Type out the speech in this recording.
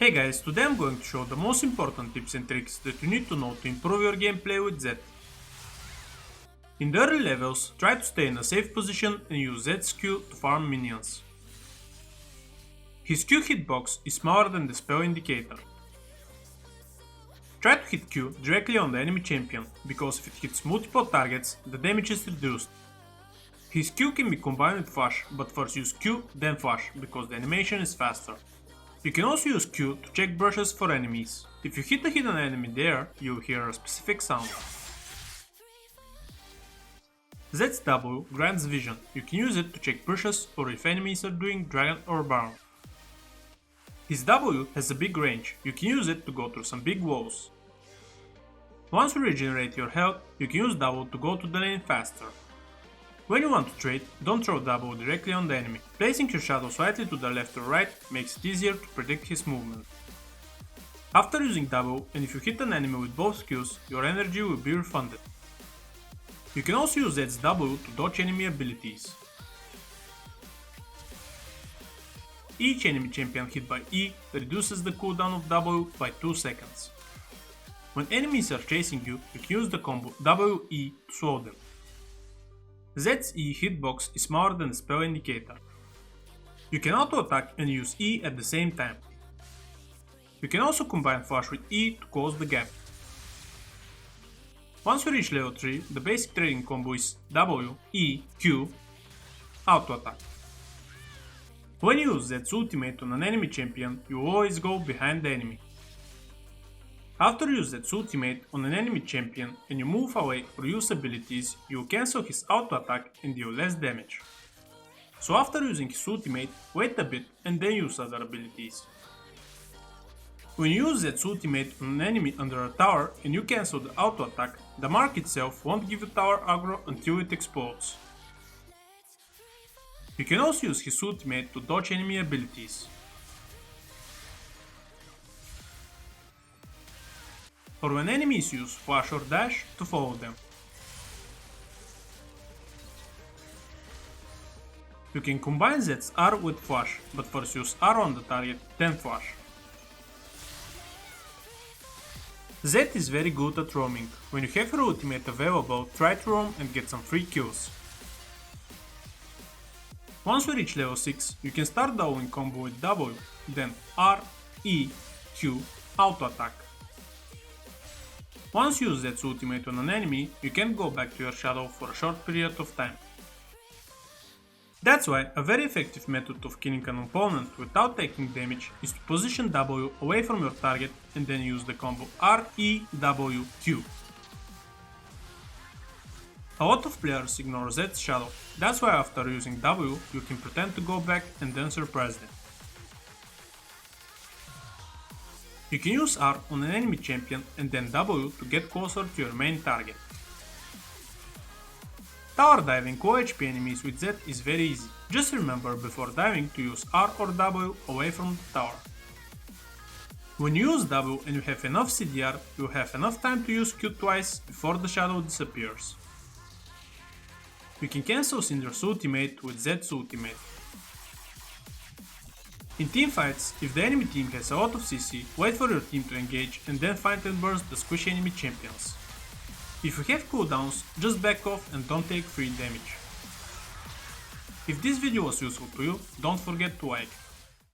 Hey guys, today I'm going to show the most important tips and tricks that you need to know to improve your gameplay with Zed. In the early levels, try to stay in a safe position and use Zed's Q to farm minions. His Q hitbox is smaller than the spell indicator. Try to hit Q directly on the enemy champion, because if it hits multiple targets, the damage is reduced. His Q can be combined with Flash, but first use Q then Flash, because the animation is faster. You can also use Q to check brushes for enemies. If you hit a hidden enemy there, you'll hear a specific sound. Zed's W grants vision. You can use it to check brushes or if enemies are doing dragon or baron. His W has a big range. You can use it to go through some big walls. Once you regenerate your health, you can use W to go to the lane faster. When you want to trade, don't throw W directly on the enemy. Placing your shadow slightly to the left or right makes it easier to predict his movement. After using W, and if you hit an enemy with both skills, your energy will be refunded. You can also use Zed's W to dodge enemy abilities. Each enemy champion hit by E reduces the cooldown of W by 2 seconds. When enemies are chasing you, you can use the combo W-E to slow them. Zed's E hitbox is smaller than the spell indicator. You can auto attack and use E at the same time. You can also combine Flash with E to close the gap. Once you reach level 3, the basic trading combo is W, E, Q, auto attack. When you use Zed's ultimate on an enemy champion, you always go behind the enemy. After you use Zed's ultimate on an enemy champion and you move away or use abilities, you will cancel his auto attack and deal less damage. So after using his ultimate, wait a bit and then use other abilities. When you use Zed's ultimate on an enemy under a tower and you cancel the auto attack, the mark itself won't give you tower aggro until it explodes. You can also use his ultimate to dodge enemy abilities. Or when enemies use Flash or Dash to follow them. You can combine Zed's R with Flash, but first use R on the target, then Flash. Zed is very good at roaming. When you have your ultimate available, try to roam and get some free kills. Once you reach level 6, you can start doubling combo with W, then R, E, Q, auto attack. Once you use Zed's ultimate on an enemy, you can't go back to your shadow for a short period of time. That's why a very effective method of killing an opponent without taking damage is to position W away from your target and then use the combo R, E, W, Q. A lot of players ignore Zed's shadow, that's why after using W you can pretend to go back and then surprise them. You can use R on an enemy champion and then W to get closer to your main target. Tower diving low HP enemies with Zed is very easy. Just remember before diving to use R or W away from the tower. When you use W and you have enough CDR, you have enough time to use Q twice before the shadow disappears. You can cancel Syndra's ultimate with Zed's ultimate. In teamfights, if the enemy team has a lot of CC, wait for your team to engage and then find and burst the squishy enemy champions. If you have cooldowns, just back off and don't take free damage. If this video was useful to you, don't forget to like.